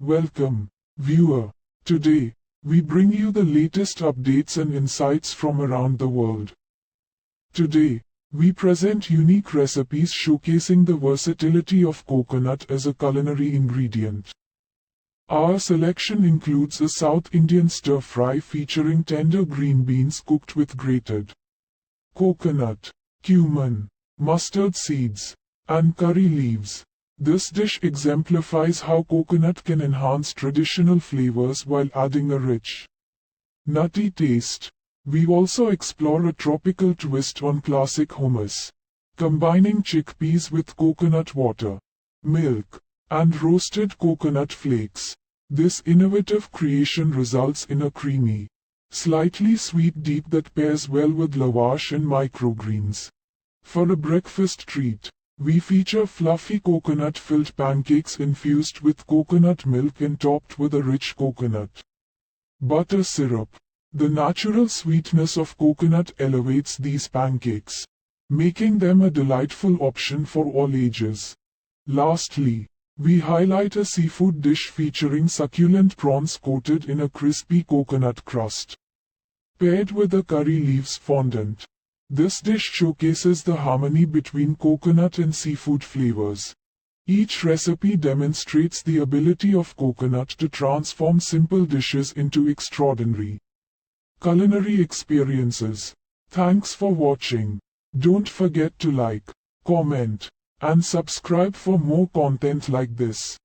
Welcome, viewer. Today, we bring you the latest updates and insights from around the world. Today, we present unique recipes showcasing the versatility of coconut as a culinary ingredient. Our selection includes a South Indian stir-fry featuring tender green beans cooked with grated coconut, cumin, mustard seeds, and curry leaves. This dish exemplifies how coconut can enhance traditional flavors while adding a rich, nutty taste. We also explore a tropical twist on classic hummus, combining chickpeas with coconut water, milk, and roasted coconut flakes. This innovative creation results in a creamy, slightly sweet dip that pairs well with lavash and microgreens. For a breakfast treat, we feature fluffy coconut-filled pancakes infused with coconut milk and topped with a rich coconut butter syrup. The natural sweetness of coconut elevates these pancakes, making them a delightful option for all ages. Lastly, we highlight a seafood dish featuring succulent prawns coated in a crispy coconut crust, paired with a curry leaves fondant. This dish showcases the harmony between coconut and seafood flavors. Each recipe demonstrates the ability of coconut to transform simple dishes into extraordinary culinary experiences. Thanks for watching. Don't forget to like, comment, and subscribe for more content like this.